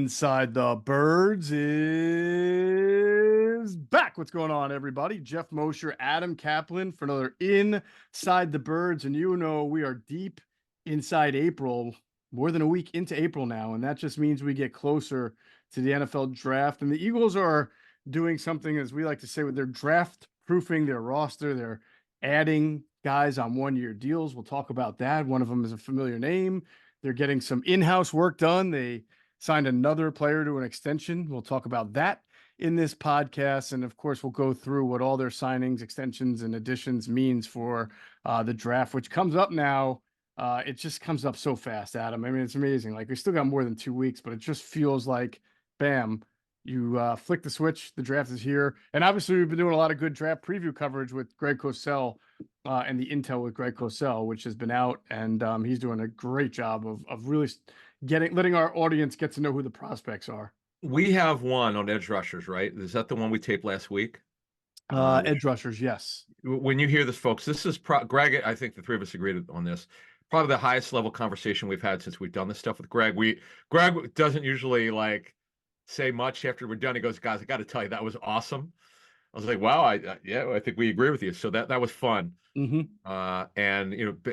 Inside the Birds is back. What's going on, everybody? Geoff, Mosher, Adam, Caplan for another Inside the Birds. And you know, we are deep inside April, more than a week into April now. And that just means we get closer to the NFL draft. And the Eagles are doing something, as we like to say, with their draft proofing their roster. They're adding guys on 1-year deals. We'll talk about that. One of them is a familiar name. They're getting some in-house work done. They signed another player to an extension. We'll talk about that in this podcast. And of course, we'll go through what all their signings, extensions, and additions means for the draft, which comes up now. It just comes up so fast, Adam. I mean, it's amazing. Like, we still got more than 2 weeks, but it just feels like, bam, you flick the switch, the draft is here. And obviously, we've been doing a lot of good draft preview coverage with Greg Cosell and the intel with Greg Cosell, which has been out. And he's doing a great job of really letting our audience get to know who the prospects are. We have one on edge rushers, right? Is that the one we taped last week? Edge rushers, yes. When you hear this, folks, this is Greg. I think the three of us agreed on this. Probably the highest level conversation we've had since we've done this stuff with Greg. Greg doesn't usually say much after we're done. He goes, "Guys, I got to tell you, that was awesome." I was like, "Wow, I think we agree with you." So that was fun. And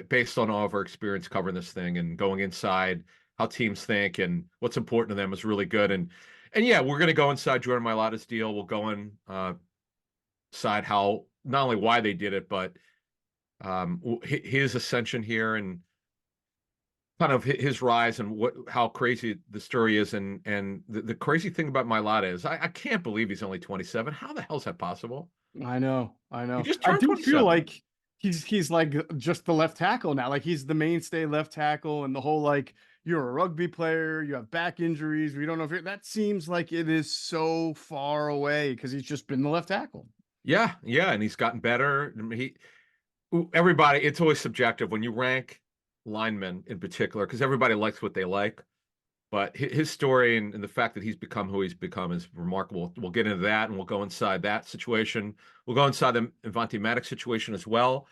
based on all of our experience covering this thing and going inside how teams think and what's important to them is really good. And yeah, we're going to go inside Jordan Mailata's deal. We'll go inside how, not only why they did it, but his ascension here and kind of his rise and how crazy the story is. And the crazy thing about Mailata is I can't believe he's only 27. How the hell is that possible? I know. He just I turned do 27. feel like he's like just the left tackle now. Like, he's the mainstay left tackle, and the whole, like, you're a rugby player, you have back injuries, we don't know if that seems like it is so far away because he's just been the left tackle. Yeah, and he's gotten better. Everybody, it's always subjective when you rank linemen in particular, because everybody likes what they like. But his story and the fact that he's become who he's become is remarkable. We'll get into that, and we'll go inside that situation. We'll go inside the Avonte Maddox situation as well.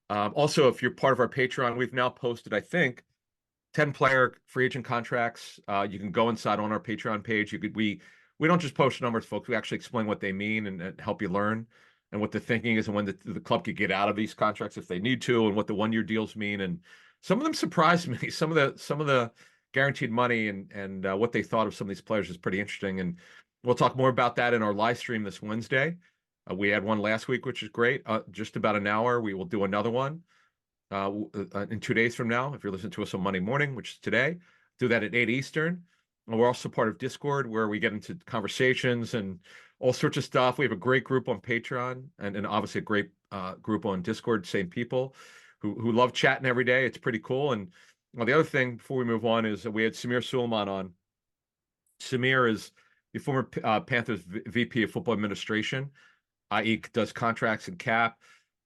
Also, if you're part of our Patreon, we've now posted, I think, 10-player free agent contracts. You can go inside on our Patreon page. We don't just post numbers, folks. We actually explain what they mean and help you learn and what the thinking is and when the club could get out of these contracts if they need to, and what the 1-year deals mean. And some of them surprised me. Some of the guaranteed money and what they thought of some of these players is pretty interesting. And we'll talk more about that in our live stream this Wednesday. We had one last week, which is great. Just about an hour. We will do another one in 2 days from now. If you're listening to us on Monday morning, which is today, do that at 8 Eastern. And we're also part of Discord, where we get into conversations and all sorts of stuff. We have a great group on Patreon and obviously a great group on Discord, same people who love chatting every day. It's pretty cool. And the other thing before we move on is that we had Samir Suleiman on. Samir is the former Panthers VP of Football Administration, i.e. does contracts and cap.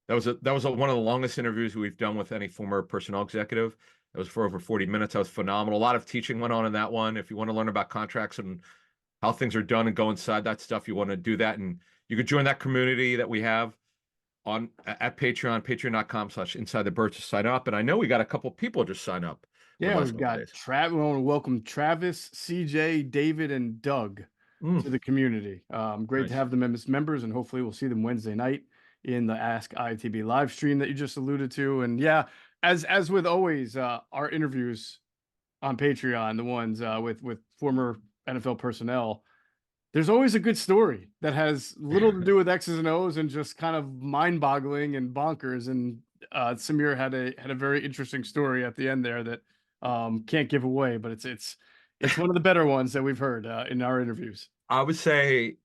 That was one of the longest interviews we've done with any former personnel executive. It was for over 40 minutes. That was phenomenal. A lot of teaching went on in that one. If you want to learn about contracts and how things are done and go inside that stuff, you want to do that. And you could join that community that we have at Patreon, patreon.com/InsideTheBirds to sign up. And I know we got a couple people just sign up. Yeah, we've got Travis. We want to welcome Travis, CJ, David, and Doug to the community. Great to have them as members, and hopefully we'll see them Wednesday night in the Ask ITB live stream that you just alluded to. And yeah, as with always, our interviews on Patreon, the ones with former NFL personnel, there's always a good story that has little to do with X's and O's and just kind of mind-boggling and bonkers. And Samir had a very interesting story at the end there that can't give away, but it's one of the better ones that we've heard in our interviews. I would say,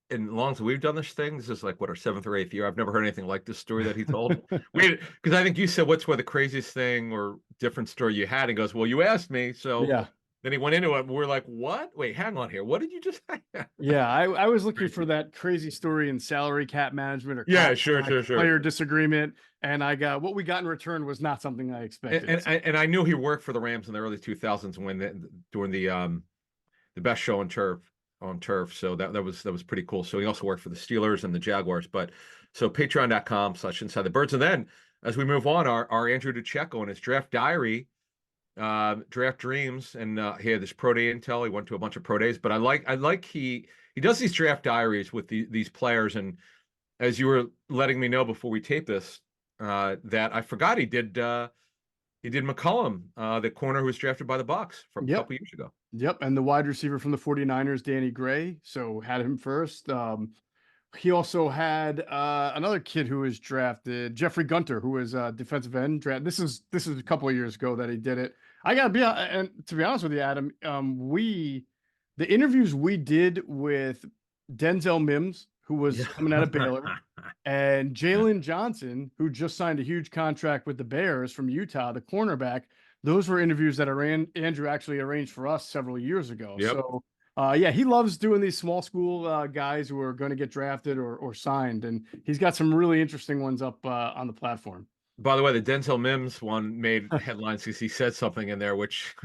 in long as we've done this thing, this is like our 7th or 8th year. I've never heard anything like this story that he told. Because I think you said, "What's the craziest thing or different story you had?" And he goes, "Well, you asked me." So yeah. Then he went into it, and we're like, "What? Wait, hang on here. What did you just say?" Yeah, I was looking for that crazy story in salary cap management or sure. player disagreement, and I got what we got in return was not something I expected. And I knew he worked for the Rams in the early 2000s during the best show on turf. So that was pretty cool. So he also worked for the Steelers and the Jaguars. But so patreon.com/InsideTheBirds. And then as we move on, our Andrew DeCecco and his draft diary Draft Dreams, and he had this pro day intel. He went to a bunch of pro days, but I like he does these draft diaries with these players. And as you were letting me know before we tape this, that I forgot he did McCollum, the corner who was drafted by the Bucks from a Yep. couple years ago. Yep. And the wide receiver from the 49ers, Danny Gray. So had him first. He also had another kid who was drafted, Jeffrey Gunter, who was defensive end draft. This is a couple of years ago that he did it. I gotta be and to be honest with you, Adam, the interviews we did with Denzel Mims, who was Yeah. coming out of Baylor, and Jalen Johnson, who just signed a huge contract with the Bears from Utah, the cornerback. Those were interviews that Andrew actually arranged for us several years ago. Yep. So yeah, he loves doing these small school guys who are going to get drafted or signed, and he's got some really interesting ones up on the platform. By the way, the Denzel Mims one made headlines because he said something in there which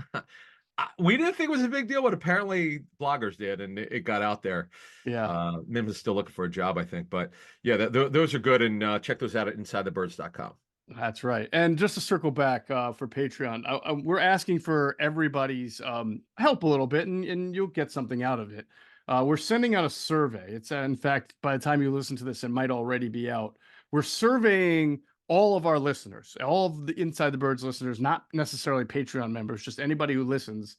we didn't think was a big deal, but apparently bloggers did, and it got out there. Yeah. Mims is still looking for a job, I think. But yeah, those are good, and check those out at InsideTheBirds.com. That's right. And just to circle back for Patreon, we're asking for everybody's help a little bit, and you'll get something out of it. We're sending out a survey. It's in fact, by the time you listen to this, it might already be out. We're surveying all of our listeners, all of the Inside the Birds listeners, not necessarily Patreon members, just anybody who listens,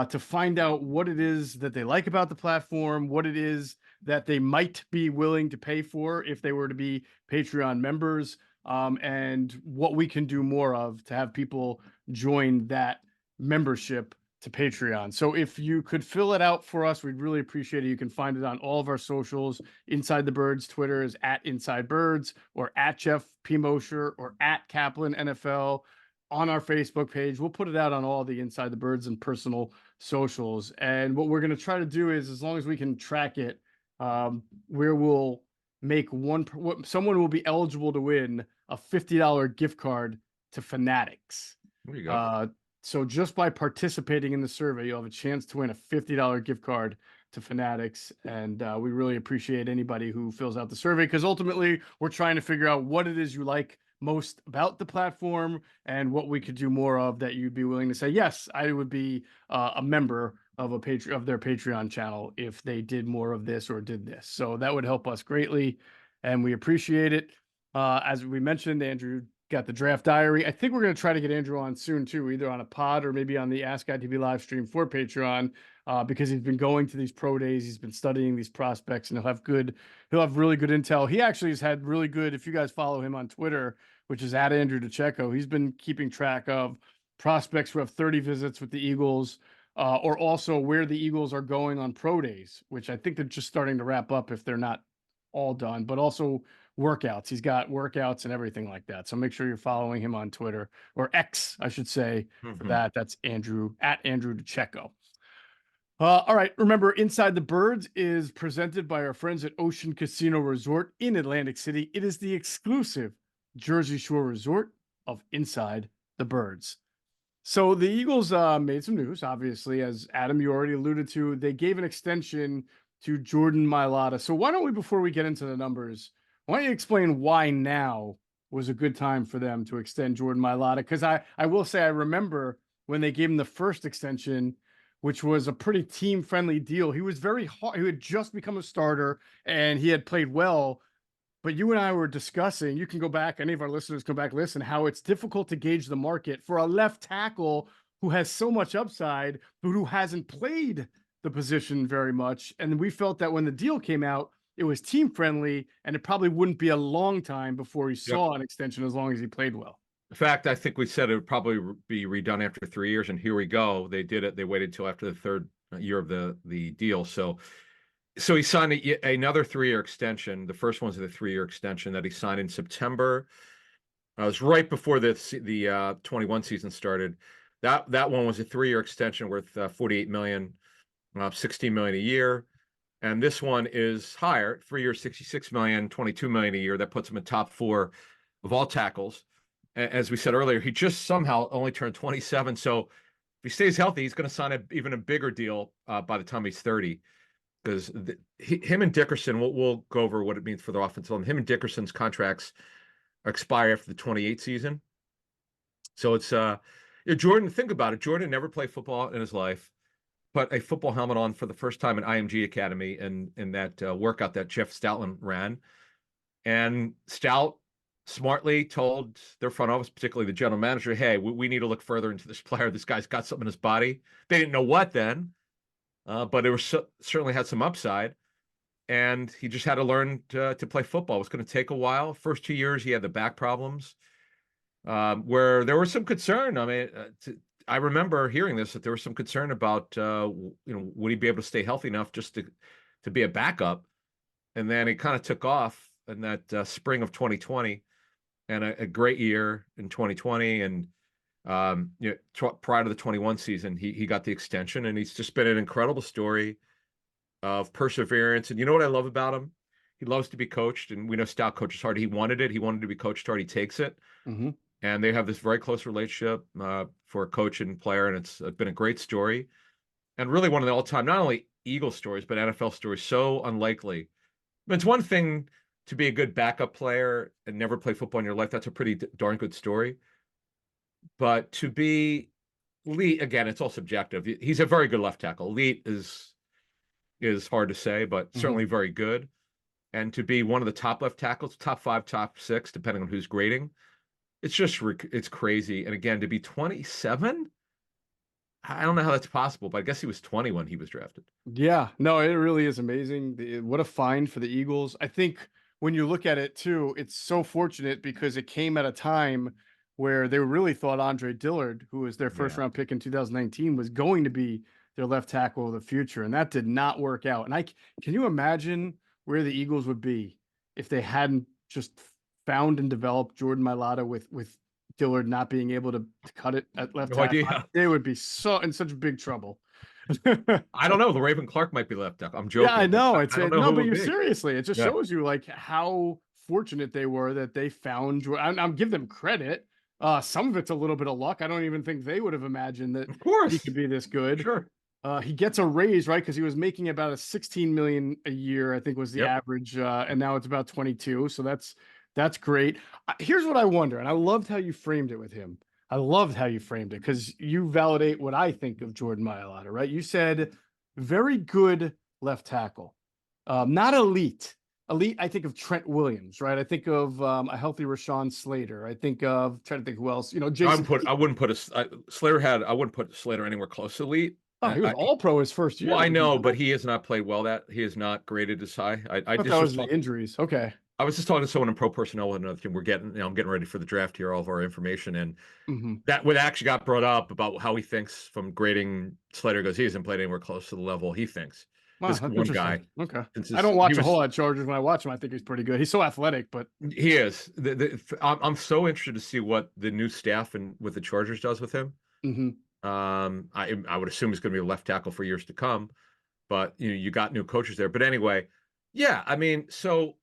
to find out what it is that they like about the platform, what it is that they might be willing to pay for if they were to be Patreon members, and what we can do more of to have people join that membership to Patreon. So if you could fill it out for us, we'd really appreciate it. You can find it on all of our socials. Inside the Birds, Twitter is at Inside Birds, or at Geoff P. Mosher, or at Caplan NFL. On our Facebook page, we'll put it out on all the Inside the Birds and personal socials. And what we're going to try to do is, as long as we can track it, where we'll make someone will be eligible to win a $50 gift card to Fanatics. There you go. So just by participating in the survey, you'll have a chance to win a $50 gift card to Fanatics. And we really appreciate anybody who fills out the survey, because ultimately we're trying to figure out what it is you like most about the platform and what we could do more of that you'd be willing to say, yes, I would be a member of their Patreon channel if they did more of this or did this. So that would help us greatly, and we appreciate it. As we mentioned, Andrew got the draft diary. I think we're going to try to get Andrew on soon too, either on a pod or maybe on the Ask ITV live stream for Patreon, because he's been going to these pro days, he's been studying these prospects, and he'll have really good intel. He actually has had really good, if you guys follow him on Twitter, which is at Andrew DeCecco, he's been keeping track of prospects who have 30 visits with the Eagles, or also where the Eagles are going on pro days, which I think they're just starting to wrap up if they're not all done, but also workouts. He's got workouts and everything like that. So make sure you're following him on Twitter, or X, I should say, for that. That's Andrew at Andrew DeCecco. All right. Remember, Inside the Birds is presented by our friends at Ocean Casino Resort in Atlantic City. It is the exclusive Jersey Shore resort of Inside the Birds. So the Eagles made some news, obviously, as Adam, you already alluded to. They gave an extension to Jordan Mailata. So why don't we, before we get into the numbers, why don't you explain why now was a good time for them to extend Jordan Mailata? Because I will say I remember when they gave him the first extension, which was a pretty team-friendly deal. He was very hard. He had just become a starter, and he had played well. But you and I were discussing, you can go back, any of our listeners come back, listen, how it's difficult to gauge the market for a left tackle who has so much upside, but who hasn't played the position very much. And we felt that when the deal came out, it was team friendly, and it probably wouldn't be a long time before he Yep. saw an extension as long as he played well. In fact, I think we said it would probably be redone after 3 years, and here we go. They did it. They waited till after the third year of the deal. So he signed another 3-year extension. The first one's the 3-year extension that he signed in September. It was right before the 21 season started. That one was a 3-year extension worth $48 million, $16 million a year. And this one is higher, 3 years, $66 million, $22 million a year. That puts him in top 4 of all tackles. As we said earlier, he just somehow only turned 27. So if he stays healthy, he's going to sign even a bigger deal by the time he's 30. Because him and Dickerson, we'll go over what it means for the offensive line. Him and Dickerson's contracts expire after the 28 season. So it's Yeah, Jordan, think about it. Jordan never played football in his life, put a football helmet on for the first time in IMG Academy in that workout that Jeff Stoutland ran. And Stout smartly told their front office, particularly the general manager, hey, we need to look further into this player. This guy's got something in his body. They didn't know what then, but it was certainly had some upside. And he just had to learn to play football. It was going to take a while. First 2 years, he had the back problems where there was some concern. I mean, I remember hearing this, that there was some concern about, would he be able to stay healthy enough just to be a backup? And then it kind of took off in that spring of 2020, and a great year in 2020. And prior to the 21 season, he got the extension, and he's just been an incredible story of perseverance. And you know what I love about him? He loves to be coached, and we know Stout coaches hard. He wanted it. He wanted to be coached hard. He takes it. Mm-hmm. And they have this very close relationship for a coach and player, and it's been a great story, and really one of the all-time, not only Eagle stories, but NFL stories. So unlikely. But it's one thing to be a good backup player and never play football in your life. That's a pretty darn good story. But to be elite, again, it's all subjective. He's a very good left tackle. Elite is hard to say, but certainly very good. And to be one of the top left tackles, top 5, top 6, depending on who's grading, it's crazy. And again, to be 27, I don't know how that's possible, but I guess he was 20 when he was drafted. Yeah, no, it really is amazing. What a find for the Eagles. I think when you look at it too, it's so fortunate because it came at a time where they really thought Andre Dillard, who was their first round pick in 2019, was going to be their left tackle of the future. And that did not work out. And can you imagine where the Eagles would be if they hadn't just found and developed Jordan Mailata with Dillard not being able to cut it at left tackle? Idea. They would be in such big trouble. I don't know. The Raven Clark might be left tackle. I'm joking. Yeah, I know. I don't know no, who but it you would be. seriously, it just shows you like how fortunate they were that they found. I'm give them credit. Some of it's a little bit of luck. I don't even think they would have imagined that Of course he could be this good. Sure. He gets a raise, right? Because he was making about a 16 million a year, I think was the average, and now it's about 22. So that's great. Here's what I wonder, and I loved how you framed it with him. I loved how you framed it because you validate what I think of Jordan Mailata, right? You said very good left tackle, not elite. Elite, I think of Trent Williams, right? I think of a healthy Rashawn Slater. I think of trying to think who else. Jason. I wouldn't put Slater I wouldn't put Slater anywhere close to elite. Oh, he was all pro his first year. Well, I know, but he has not played well. He is not graded as high. I just that was the injuries. Okay. I was just talking to someone in pro personnel with another team. I'm getting ready for the draft here, all of our information. And that what actually got brought up about how he thinks from grading Slater goes, he hasn't played anywhere close to the level he thinks. Wow, this one guy. Okay. I don't watch a whole lot of Chargers. When I watch him, I think he's pretty good. He's so athletic, but he is. I'm so interested to see what the new staff and what the Chargers does with him. I would assume he's going to be a left tackle for years to come, but you got new coaches there. But anyway, yeah, I mean, so.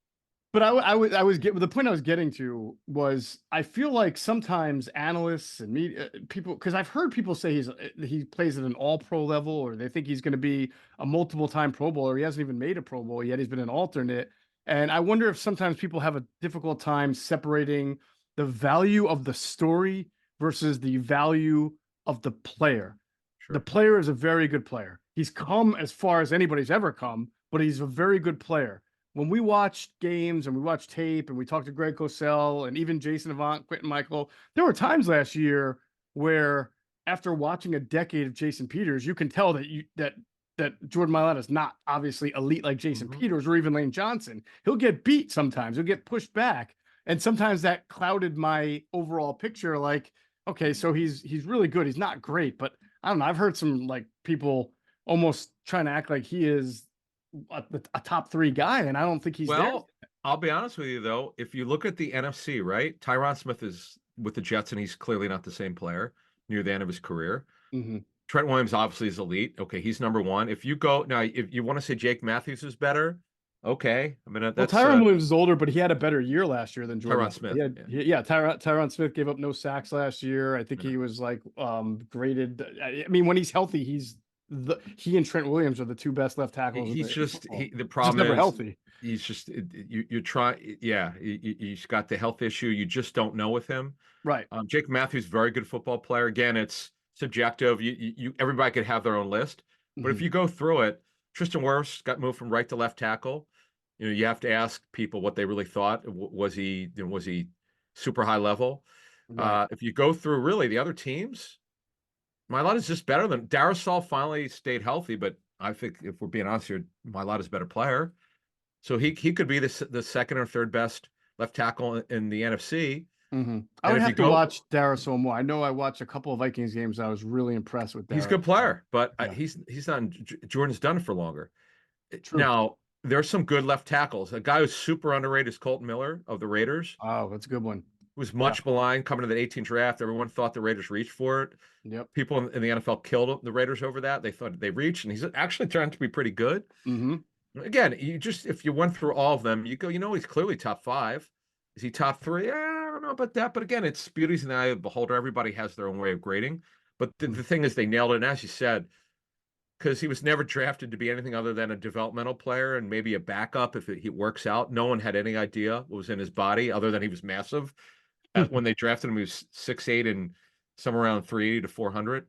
But the point I was getting to was I feel like sometimes analysts and media people, because I've heard people say he plays at an all pro level, or they think he's going to be a multiple time Pro Bowler. He hasn't even made a Pro Bowl yet. He's been an alternate. And I wonder if sometimes people have a difficult time separating the value of the story versus the value of the player. Sure. The player is a very good player. He's come as far as anybody's ever come, but he's a very good player. When we watch games and we watch tape and we talk to Greg Cosell and even Jason Avant, Quentin Michael, there were times last year where after watching a decade of Jason Peters, you can tell that Jordan Mailata is not obviously elite like Jason Peters or even Lane Johnson. He'll get beat sometimes. He'll get pushed back. And sometimes that clouded my overall picture. Like, okay, so he's really good. He's not great, but I don't know. I've heard some like people almost trying to act like he is a top 3 guy, and I don't think he's there. I'll be honest with you though. If you look at the NFC, right, Tyron Smith is with the Jets, and he's clearly not the same player near the end of his career. Trent Williams obviously is elite. Okay, he's number 1. If you go now, if you want to say Jake Matthews is better, okay. I mean, that's Tyron Williams is older, but he had a better year last year than Jordan. Tyron Smith. Tyron Smith gave up no sacks last year. I think he was like graded. I mean, when he's healthy, he's he and Trent Williams are the two best left tackles He's in just football. the Just problem never is healthy. he's just you're trying. Yeah, he's got the health issue. You just don't know with him. Right. Jake Matthews, very good football player. Again, it's subjective. Everybody could have their own list, but if Hmm. you go through it, Tristan Wirfs got moved from right to left tackle. You have to ask people what they really thought. Was he super high level? Right. If you go through really the other teams, Mailata's just better than Darrisaw. Finally stayed healthy, but I think if we're being honest here, Mailata's a better player. So he could be the second or third best left tackle in the NFC. I And would if you have to go, watch Darrisaw more. I know I watched a couple of Vikings games. I was really impressed with he's a good Darrisaw. player, but Yeah, he's not. Jordan's done it for longer. true. Now there's some good left tackles. A guy who's super underrated is Colton Miller of the Raiders, Oh, that's a good one. who was Yeah. much maligned coming to the 18 draft. Everyone thought the Raiders reached for it. Yep. People in the NFL killed the Raiders over that. They thought they reached, and he's actually turned to be pretty good. Hmm. Again, if you went through all of them, you go, he's clearly top five. Is he top three? I don't know about that. But again, it's beauty's in the eye of the beholder. Everybody has their own way of grading. But the thing is, they nailed it. And as you said, because he was never drafted to be anything other than a developmental player and maybe a backup if he works out. No one had any idea what was in his body other than he was massive. When they drafted him, he was 6'8" and somewhere around 380 to 400.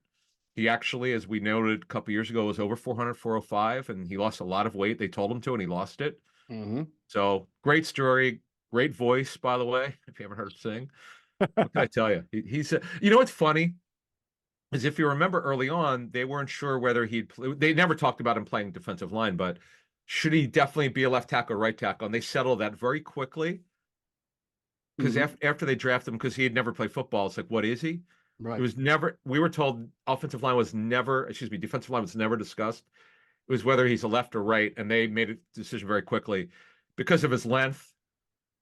He actually, as we noted a couple years ago, was over 400, 405, and he lost a lot of weight. They told him to, and he lost it. Hmm. So great story, great voice, by the way. If you haven't heard him sing, what can I tell you? He's what's funny is if you remember early on, they weren't sure whether he'd play. They never talked about him playing defensive line, but should he definitely be a left tackle or right tackle? And they settled that very quickly because Hmm. after they drafted him, because he had never played football, it's like, what is he? It Right. was never, we were told offensive line was never, excuse me, defensive line was never discussed. It was whether he's a left or right, and they made a decision very quickly because of his length.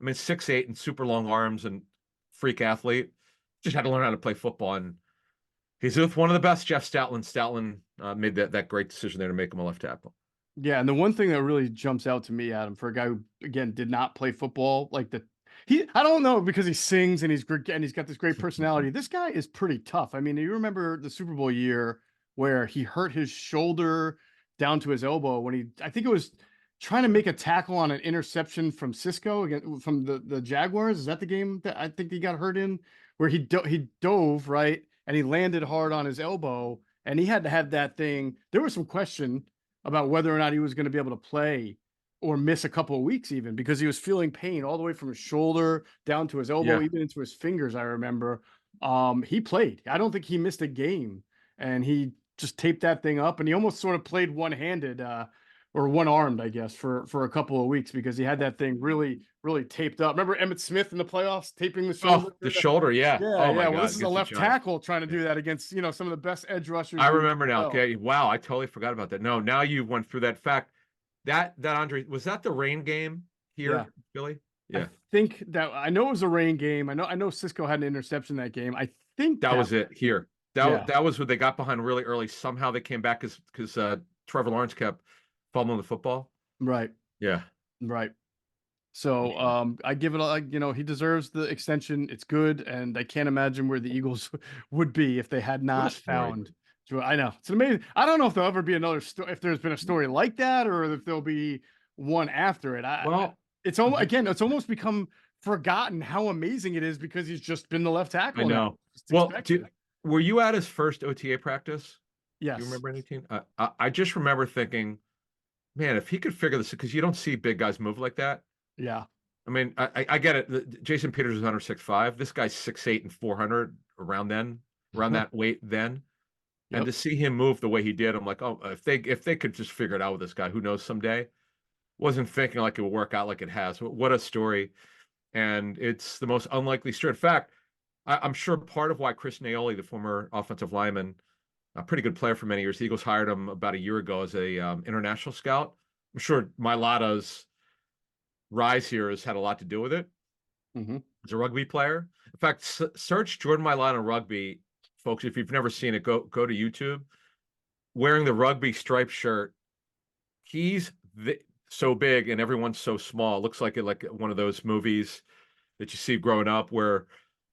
I mean, 6'8" and super long arms and freak athlete. Just had to learn how to play football. And he's with one of the best, Jeff Stoutland. Stoutland made that great decision there to make him a left tackle. Yeah, and the one thing that really jumps out to me, Adam, for a guy who again did not play football, like I don't know because he sings and he's got this great personality. This guy is pretty tough. I mean, you remember the Super Bowl year where he hurt his shoulder down to his elbow when I think it was trying to make a tackle on an interception from Cisco again from the Jaguars. Is that the game that I think he got hurt in where he dove right and he landed hard on his elbow and he had to have that thing. There was some question about whether or not he was going to be able to play or miss a couple of weeks even because he was feeling pain all the way from his shoulder down to his elbow, Yeah. even into his fingers. I remember he played. I don't think he missed a game and he just taped that thing up and he almost sort of played one-handed or one-armed, I guess, for a couple of weeks because he had that thing really, really taped up. Remember Emmett Smith in the playoffs taping the Oh, shoulder? the shoulder. Yeah. Yeah, Oh my yeah. Well, God. this is a Against the left Giants. tackle trying to Yeah. do that against, some of the best edge rushers I in the remember now. NFL. Okay. Wow. I totally forgot about that. No, now you went through that fact. That Andre, was that the rain game Yeah. here, Billy? I Yeah. think that I know it was a rain game. I know Cisco had an interception that game. I think That that was it here. yeah, That was what they got behind really early. Somehow they came back because Trevor Lawrence kept fumbling the football. right, Yeah. right. So Man, I give it he deserves the extension. It's good, and I can't imagine where the Eagles would be if they had what a not story. found. I know it's amazing. I don't know if there'll ever be another story. If there's been a story like that, or if there'll be one after it. Well, It's almost again. It's almost become forgotten how amazing it is because he's just been the left I tackle now. know. It's Well, expected. were you at his first OTA practice? Do you Yes. remember anything? I just remember thinking, man, if he could figure this, because you don't see big guys move like that. Yeah. I mean, I get it. Jason Peters is under 6'5". This guy's 6'8" and 400 around that weight then. And Yep. to see him move the way he did, I'm like, oh, if they could just figure it out with this guy, who knows someday? Wasn't thinking like it would work out like it has. What a story. And it's the most unlikely story. In fact, I'm sure part of why Chris Naoli, the former offensive lineman, a pretty good player for many years, the Eagles hired him about a year ago as a international scout. I'm sure Mailata's rise here has had a lot to do with it. Hmm. As a rugby player. In fact, search Jordan Mailata rugby, folks. If you've never seen it, go to YouTube. Wearing the rugby striped shirt, he's so big and everyone's so small. It looks like one of those movies that you see growing up where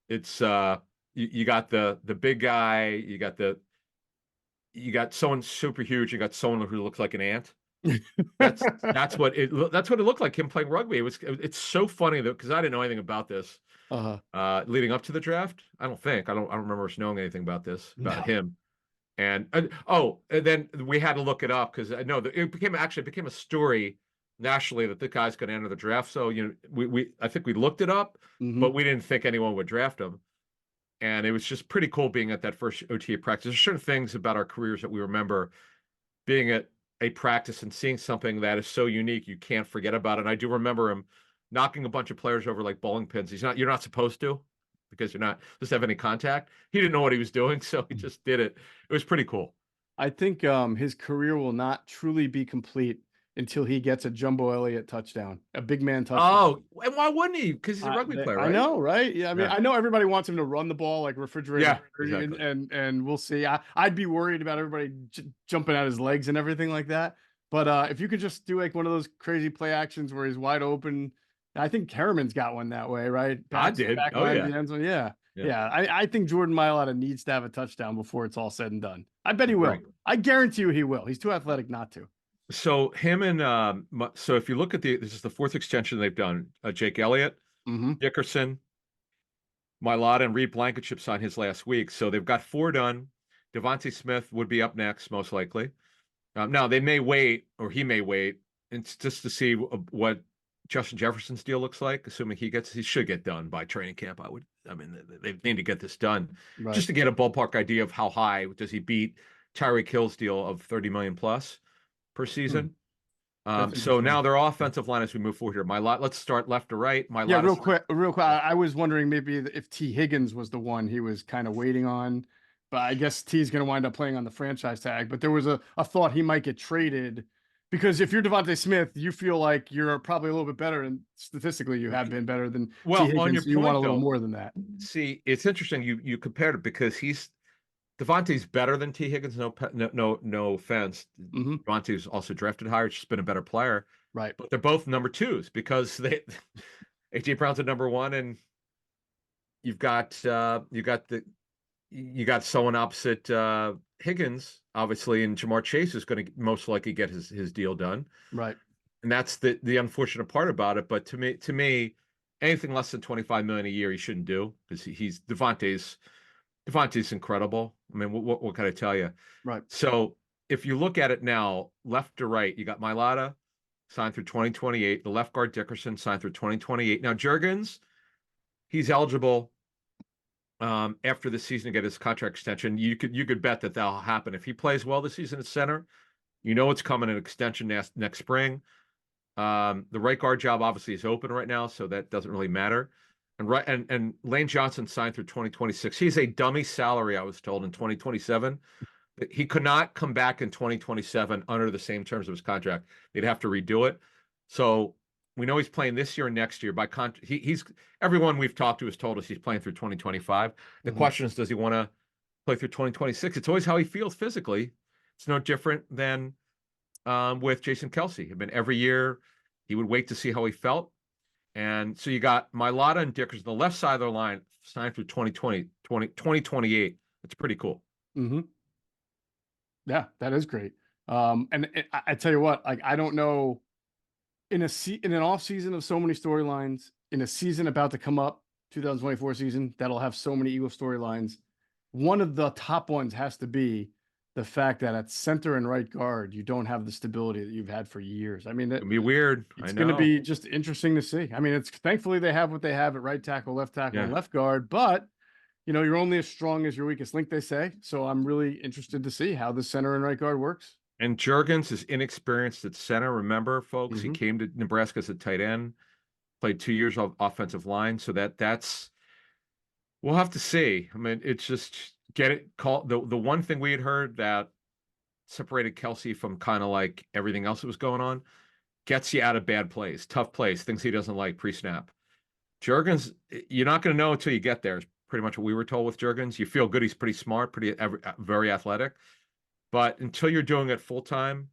it's you got the big guy, you got the you got someone super huge, you got someone who looks like an ant. That's what it looked like him playing rugby. It's so funny though because I didn't know anything about this Uh-huh. leading up to the draft. I don't remember us knowing anything about this about No. him. And then we had to look it up because I know that it became a story nationally that the guy's going to enter the draft. So we I think we looked it up, Hmm. but we didn't think anyone would draft him. And it was just pretty cool being at that first OTA practice. There's certain things about our careers that we remember being at a practice and seeing something that is so unique you can't forget about it. And I do remember him knocking a bunch of players over like bowling pins. You're not supposed to because you're not supposed to have any contact. He didn't know what he was doing, so he just did it. It was pretty cool. I think his career will not truly be complete until he gets a Jumbo Elliott touchdown, a big man touchdown. Oh, and why wouldn't he? Because he's a rugby player, I right? know, right? Yeah, I mean, Yeah. I know everybody wants him to run the ball like refrigerator, Yeah, exactly. and we'll see. I'd be worried about everybody jumping at his legs and everything like that. But if you could just do like one of those crazy play actions where he's wide open, I think Harriman's got one that way, right? I did. Back Oh line of yeah. the end zone. Yeah, Yeah. yeah. I think Jordan Mailata needs to have a touchdown before it's all said and done. I bet he will. Agree. I guarantee you he will. He's too athletic not to. So him and so if you look at this is the fourth extension they've done. Jake Elliott, Hmm. Dickerson, Mailata, and Reed Blankenship signed his last week. So they've got four done. Devontae Smith would be up next, most likely. Now they may wait, or he may wait, it's just to see what Justin Jefferson's deal looks like. Assuming he should get done by training camp. I mean, they need to get this done Right. just to get a ballpark idea of how high does he beat Tyreek Hill's deal of 30 million plus per Hmm. season. That's So now interesting. their offensive line as we move forward here. Let's start left to right. My Yeah, lot is real quick. yeah. I was wondering maybe if T. Higgins was the one he was kind of waiting on, but I guess T's going to wind up playing on the franchise tag. But there was a thought he might get traded because if you're Devontae Smith, you feel like you're probably a little bit better, and statistically you have been better than T. Well, on Higgins. your So you want a point little though, more than that. see, it's interesting you compared it because Devontae's better than T. Higgins. No offense. Hmm. Devontae's also drafted higher, just been a better player. Right. But they're both number twos because they AJ Brown's at number one, and you've got you got someone opposite Higgins, obviously, and Jamar Chase is going to most likely get his deal done, Right. and that's the unfortunate part about it. But to me, anything less than 25 million a year, he shouldn't do because he's Devontae's incredible. I mean, what can I tell you? Right. So if you look at it now, left to right, you got Mailata signed through 2028. The left guard Dickerson signed through 2028. Now Jurgens, he's eligible after the season to get his contract extension. You could bet that'll happen if he plays well this season at center. You know it's coming an extension next spring. The right guard job obviously is open right now, so that doesn't really matter. And Lane Johnson signed through 2026. He's a dummy salary, I was told, in 2027. He could not come back in 2027 under the same terms of his contract. They'd have to redo it. So we know he's playing this year and next year. By contract, he's everyone we've talked to has told us he's playing through 2025. The Hmm. question is, does he want to play through 2026? It's always how he feels physically. It's no different than with Jason Kelsey. I mean, every year he would wait to see how he felt. And so you got Mailata and Dickerson, the left side of their line, signed through 2028. It's pretty cool. Hmm. Yeah, that is great. I tell you what, like I don't know in an off season of so many storylines, in a season about to come up, 2024 season, that'll have so many Eagle storylines. One of the top ones has to be the fact that at center and right guard, you don't have the stability that you've had for years. I mean, It'd be weird. I it's going to know. be just interesting to see. I mean, it's thankfully they have what they have at right tackle, and Yeah. left guard, but you're only as strong as your weakest link, they say. So I'm really interested to see how the center and right guard works. And Jurgens is inexperienced at center. Remember, folks, he Hmm. came to Nebraska as a tight end, played 2 years of offensive line. So that's we'll have to see. I mean, it's just get it called the one thing we had heard that separated Kelsey from kind of like everything else that was going on, gets you out of bad plays, tough plays, things he doesn't like pre-snap. Jurgens, you're not going to know until you get there. Is pretty much what we were told with Jurgens. You feel good. He's pretty smart, very athletic. But until you're doing it full time,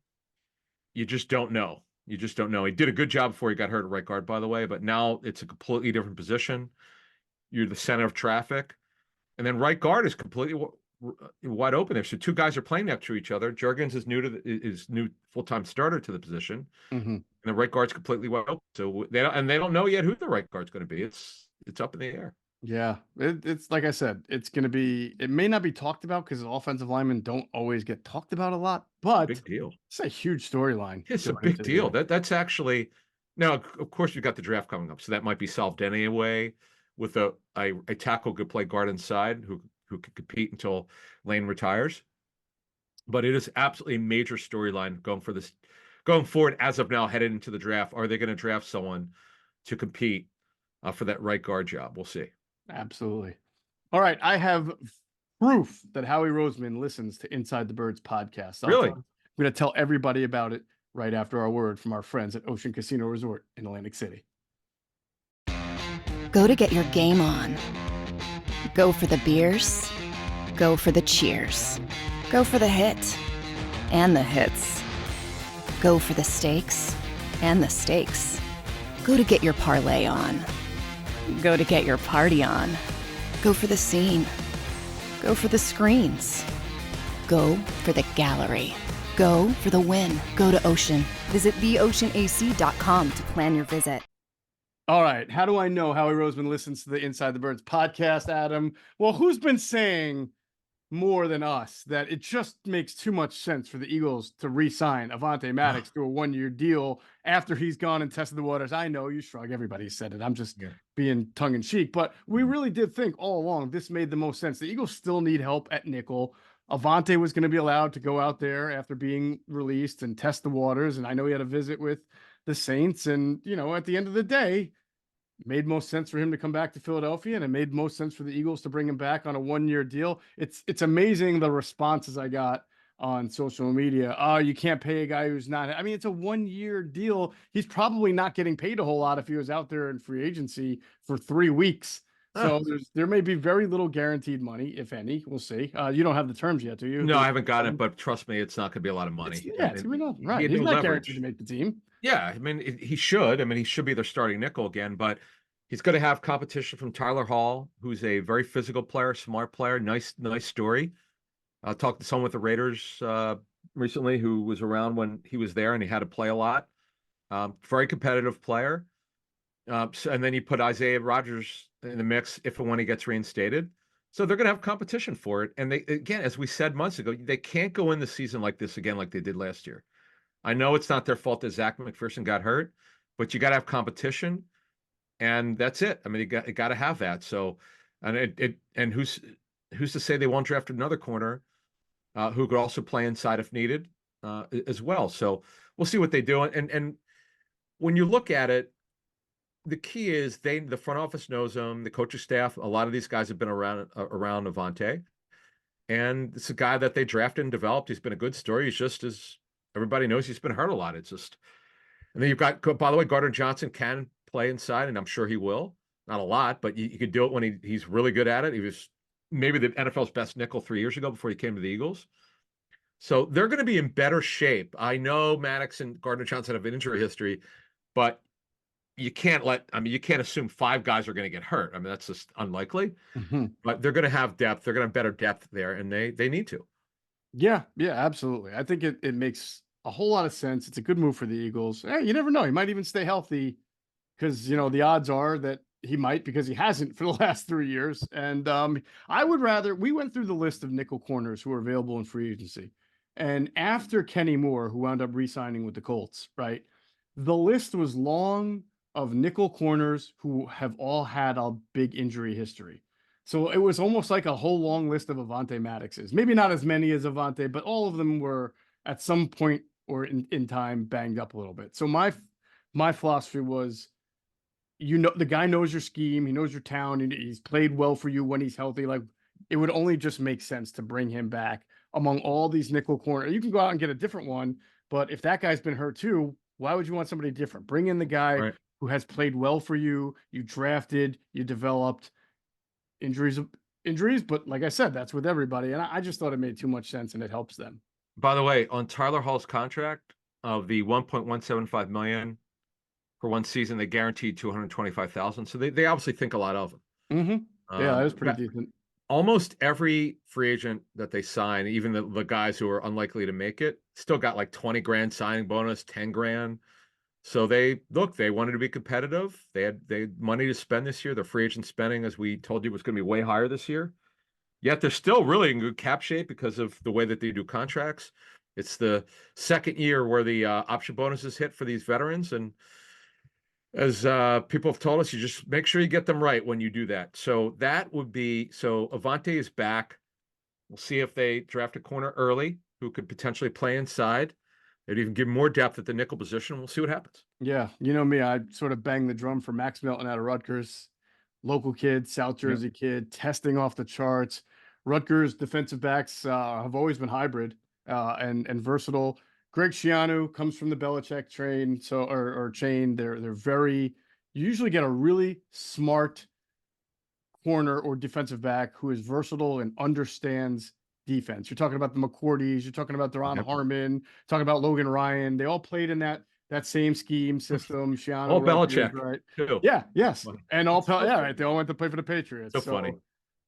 you just don't know. You just don't know. He did a good job before he got hurt at right guard, by the way, but now it's a completely different position. You're the center of traffic. And then right guard is completely wide open there. So two guys are playing next to each other. Jurgens is new full-time starter to the position, Mm-hmm. and the right guard's completely wide open. So they don't know yet who the right guard's going to be. It's up in the air. Yeah, it's like I said, it's going to be. It may not be talked about because offensive linemen don't always get talked about a lot, but Big deal. it's a huge storyline It's a going big into the deal. year. That's actually now, of course, you've got the draft coming up, so that might be solved anyway with a tackle could play guard inside who could compete until Lane retires. But it is absolutely a major storyline going forward as of now, headed into the draft. Are they going to draft someone to compete for that right guard job? We'll see. Absolutely. All right, I have proof that Howie Roseman listens to Inside the Birds podcast. Really? I'm going to tell everybody about it right after our word from our friends at Ocean Casino Resort in Atlantic City. Go to get your game on. Go for the beers. Go for the cheers. Go for the hit and the hits. Go for the stakes and the stakes. Go to get your parlay on. Go to get your party on. Go for the scene. Go for the screens. Go for the gallery. Go for the win. Go to Ocean. Visit theoceanac.com to plan your visit. All right, how do I know Howie Roseman listens to the Inside the Birds podcast, Adam? Well, who's been saying more than us that it just makes too much sense for the Eagles to re-sign Avonte Maddox to a one-year deal after he's gone and tested the waters? I know you shrug. Everybody said it. I'm just being tongue-in-cheek, but we really did think all along this made the most sense. The Eagles still need help at nickel. Avonte was going to be allowed to go out there after being released and test the waters, and I know he had a visit with the Saints, and at the end of the day, it made most sense for him to come back to Philadelphia, and it made most sense for the Eagles to bring him back on a one-year deal. It's amazing the responses I got on social media. Oh, you can't pay a guy who's not. I mean, it's a one-year deal. He's probably not getting paid a whole lot if he was out there in free agency for 3 weeks. So there may be very little guaranteed money, if any. We'll see. You don't have the terms yet, do you? No, I haven't got it, but trust me, it's not going to be a lot of money. It's gonna be nothing. Right. He He's had no not leverage. guaranteed to make the team. Yeah, I mean, he should. I mean, he should be their starting nickel again, but he's going to have competition from Tyler Hall, who's a very physical player, smart player. Nice story. I talked to someone with the Raiders recently who was around when he was there and he had to play a lot. Very competitive player. And then you put Isaiah Rodgers in the mix if and when he gets reinstated. So they're going to have competition for it. And they, again, as we said months ago, they can't go in the season like this again like they did last year. I know it's not their fault that Zach McPherson got hurt, but you got to have competition, and that's it. I mean, you got to have that. So, and who's to say they won't draft another corner who could also play inside if needed as well. So we'll see what they do. And when you look at it, the key is the front office knows them, the coaching staff. A lot of these guys have been around Avonte, and it's a guy that they drafted and developed. He's been a good story. He's just as everybody knows, he's been hurt a lot. It's just, and then you've got, by the way, Gardner Johnson can play inside, and I'm sure he will. Not a lot, but you could do it when he's really good at it. He was maybe the NFL's best nickel 3 years ago before he came to the Eagles. So they're going to be in better shape. I know Maddox and Gardner Johnson have an injury history, but you can't assume 5 guys are going to get hurt. I mean, that's just unlikely. Mm-hmm. But they're going to have depth. They're going to have better depth there, and they need to. Yeah, absolutely. I think it makes a whole lot of sense. It's a good move for the Eagles. Hey, you never know. He might even stay healthy because, the odds are that he might, because he hasn't for the last 3 years. And we went through the list of nickel corners who are available in free agency. And after Kenny Moore, who wound up re-signing with the Colts, right? The list was long of nickel corners who have all had a big injury history. So it was almost like a whole long list of Avonte Maddoxes. Maybe not as many as Avonte, but all of them were at some point or in time banged up a little bit. So my philosophy was, the guy knows your scheme, he knows your town, and he's played well for you when he's healthy. Like, it would only just make sense to bring him back among all these nickel corners. You can go out and get a different one, but if that guy's been hurt too, why would you want somebody different? Bring in the guy who has played well for you, you drafted, you developed. Injuries, but like I said, that's with everybody. And I just thought it made too much sense, and it helps them. By the way, on Tyler Hall's contract of the $1.175 million for one season, they guaranteed $225,000. So they obviously think a lot of him. Mm-hmm. Yeah, that was pretty decent. almost every free agent that they sign, even the guys who are unlikely to make it, still got like 20 grand signing bonus, 10 grand. So they wanted to be competitive. They had money to spend this year. Their free agent spending, as we told you, was going to be way higher this year. Yet they're still really in good cap shape because of the way that they do contracts. It's the second year where the option bonuses hit for these veterans, and as people have told us, you just make sure you get them right when you do that. So that would be, so Avonte is back. We'll see if they draft a corner early who could potentially play inside. They'd even give more depth at the nickel position. We'll see what happens. Yeah, you know me, I sort of bang the drum for Max Melton out of Rutgers, local kid, South Jersey kid, testing off the charts. Rutgers defensive backs have always been hybrid and versatile. Greg Schiano comes from the Belichick train, or chain. They're very. You usually get a really smart corner or defensive back who is versatile and understands defense. You're talking about the McCourties, you're talking about Deron Harmon, talking about Logan Ryan. They all played in that same scheme system. Shiano, All Rutgers, Belichick, right? too. Yeah, yes, Funny. and all So yeah, funny. right. They all went to play for the Patriots. So funny.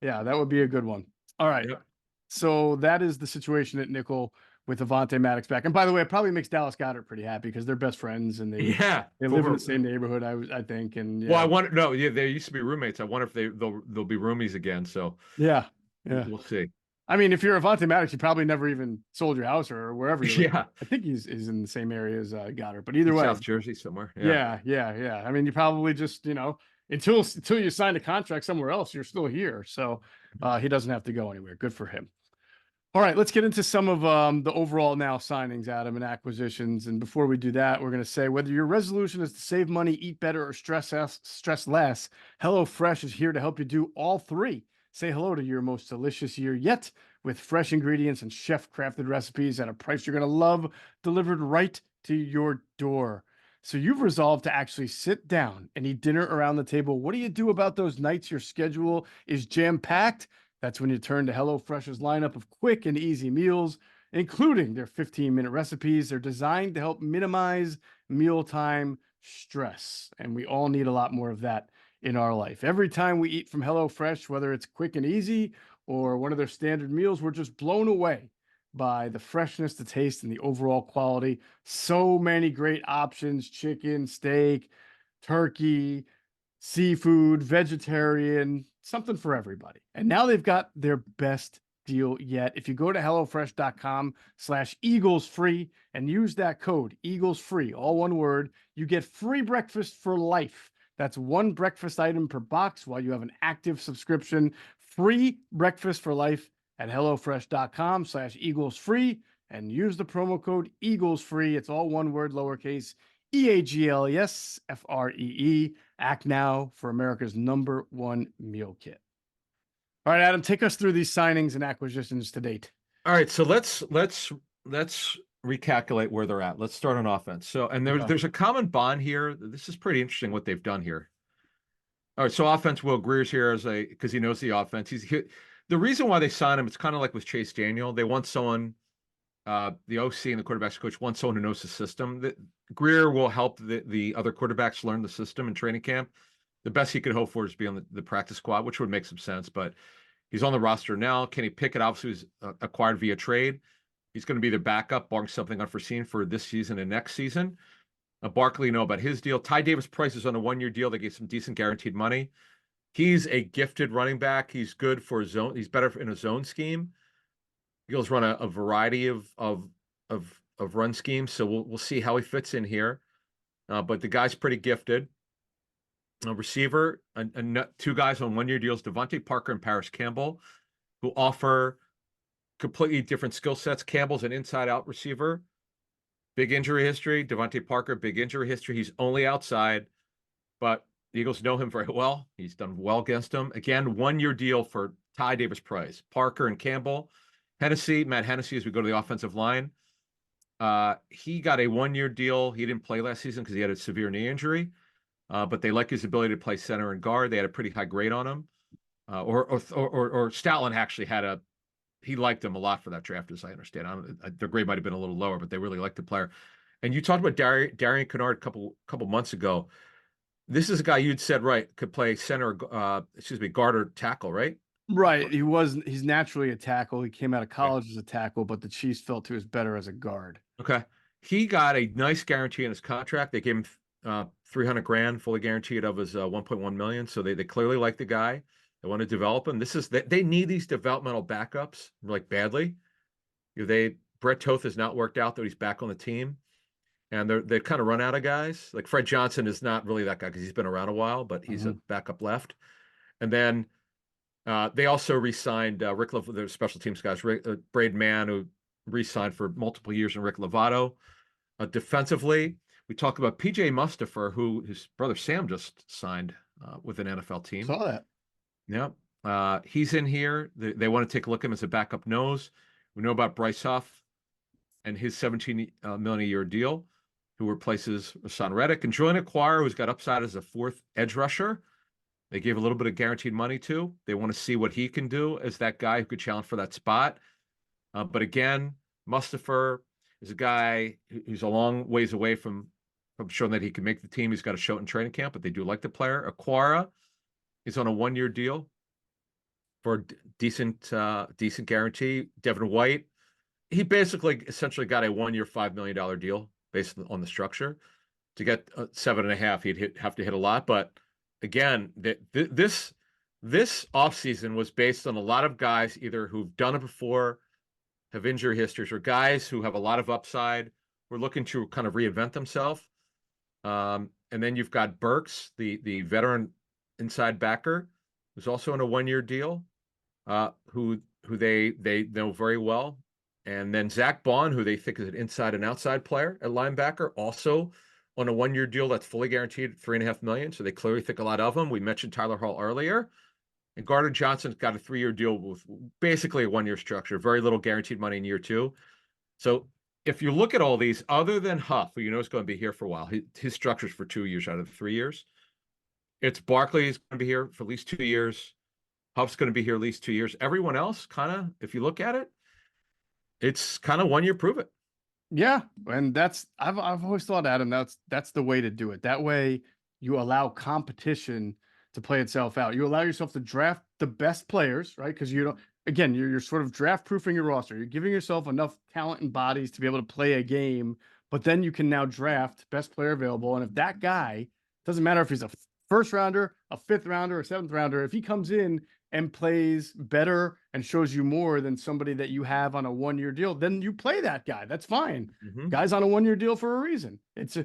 Yeah, that would be a good one. All right. Yep. So that is the situation at nickel with Avonte Maddox back. And by the way, it probably makes Dallas Goedert pretty happy because they're best friends and they live in the same neighborhood. I think. And yeah. Well, I wonder. No, yeah, they used to be roommates. I wonder if they'll be roomies again. So yeah, we'll see. I mean, if you're Avonte Maddox, you probably never even sold your house or wherever you're living. Yeah. I think he's in the same area as Goddard, but either way, South Jersey somewhere. Yeah. I mean, you probably just, until you sign a contract somewhere else, you're still here. So he doesn't have to go anywhere. Good for him. All right, let's get into some of the overall now signings, Adam, and acquisitions. And before we do that, we're going to say whether your resolution is to save money, eat better, or stress less, HelloFresh is here to help you do all three. Say hello to your most delicious year yet with fresh ingredients and chef-crafted recipes at a price you're going to love, delivered right to your door. So you've resolved to actually sit down and eat dinner around the table. What do you do about those nights your schedule is jam-packed? That's when you turn to HelloFresh's lineup of quick and easy meals, including their 15-minute recipes. They're designed to help minimize mealtime stress, and we all need a lot more of that in our life. Every time we eat from HelloFresh, whether it's quick and easy or one of their standard meals, we're just blown away by the freshness, the taste, and the overall quality. So many great options: chicken, steak, turkey, seafood, vegetarian, something for everybody. And now they've got their best deal yet. If you go to HelloFresh.com/EaglesFree and use that code EaglesFree, all one word, you get free breakfast for life. That's one breakfast item per box while you have an active subscription. Free breakfast for life at HelloFresh.com/EaglesFree and use the promo code EaglesFree. It's all one word, lowercase, EAGLESFREE. Act now for America's #1 meal kit. All right, Adam, take us through these signings and acquisitions to date. All right, so let's recalculate where they're at. Let's start on offense. So, and there's a common bond here. This is pretty interesting what they've done here. All right, so offense, Will Greer's here because he knows the offense. The reason why they signed him, it's kind of like with Chase Daniel. They want someone, the OC and the quarterbacks coach want someone who knows the system. Greer will help the other quarterbacks learn the system in training camp. The best he could hope for is be on the practice squad, which would make some sense, but he's on the roster now. Kenny Pickett obviously was acquired via trade. He's going to be the backup, barring something unforeseen for this season and next season. Barkley, know about his deal. Ty Davis-Price is on a one-year deal. They gave some decent guaranteed money. He's a gifted running back. He's good for a zone. He's better in a zone scheme. Eagles run a variety of run schemes, so we'll see how he fits in here. But the guy's pretty gifted. A receiver, two guys on one-year deals, Devontae Parker and Paris Campbell, who offer completely different skill sets. Campbell's an inside-out receiver. Big injury history. Devontae Parker, big injury history. He's only outside, but the Eagles know him very well. He's done well against them. Again, one-year deal for Ty Davis-Price. Parker and Campbell. Matt Hennessy, as we go to the offensive line. He got a one-year deal. He didn't play last season because he had a severe knee injury. But they like his ability to play center and guard. They had a pretty high grade on him. Or Stoutland actually he liked him a lot for that draft, as I understand. Their grade might have been a little lower, but they really liked the player. And you talked about Darian Kennard a couple months ago. This is a guy you'd said, right, could play center, guard or tackle, right? Right. He's naturally a tackle. He came out of college as a tackle, but the Chiefs felt he was better as a guard. Okay. He got a nice guarantee in his contract. They gave him 300 grand fully guaranteed of his 1.1 million. So they clearly like the guy. They want to develop him. They need these developmental backups like badly. Brett Toth has not worked out, though he's back on the team. And they've kind of run out of guys. Like Fred Johnson is not really that guy because he's been around a while, but he's a backup left. And then they also re-signed Rick, their special teams guys, Braid Mann, who re-signed for multiple years, and Rick Lovato. Defensively, we talk about PJ Mustipher, who his brother Sam just signed with an NFL team. Saw that. Yeah. He's in here. They want to take a look at him as a backup nose. We know about Bryce Huff and his $17 million a year deal, who replaces Hassan Reddick, and Julian Acquire, who's got upside as a fourth edge rusher. They gave a little bit of guaranteed money to. They want to see what he can do as that guy who could challenge for that spot. But again, Mustipher is a guy who's a long ways away from showing that he can make the team. He's got to show it in training camp, but they do like the player. Aquara is on a 1-year deal for a decent guarantee. Devin White, he basically essentially got a 1-year, $5 million deal based on the structure. To get 7.5, he'd have to hit a lot. But again, this offseason was based on a lot of guys either who've done it before, have injury histories, or guys who have a lot of upside. We're looking to kind of reinvent themselves. And then you've got Burks, the veteran inside backer, who's also on a 1-year deal, who they know very well. And then Zach Bond, who they think is an inside and outside player at linebacker, also on a 1-year deal that's fully guaranteed $3.5 million. So they clearly think a lot of him. We mentioned Tyler Hall earlier. And Gardner Johnson's got a 3-year deal with basically a 1-year structure, very little guaranteed money in year 2. So if you look at all these, other than Huff, who you know is going to be here for a while, his structure's for 2 years out of the 3 years. It's Barkley's going to be here for at least 2 years. Huff's going to be here at least 2 years. Everyone else, kind of, if you look at it, it's kind of 1 year prove it. Yeah, and I've always thought, Adam, that's the way to do it. That way you allow competition to play itself out. You allow yourself to draft the best players, right? Because you don't, again, you're sort of draft proofing your roster. You're giving yourself enough talent and bodies to be able to play a game, but then you can now draft best player available. And if that guy, doesn't matter if he's a first rounder, a 5th rounder, a 7th rounder, if he comes in and plays better and shows you more than somebody that you have on a 1-year deal, then you play that guy. That's fine. Guys on a 1-year deal for a reason. It's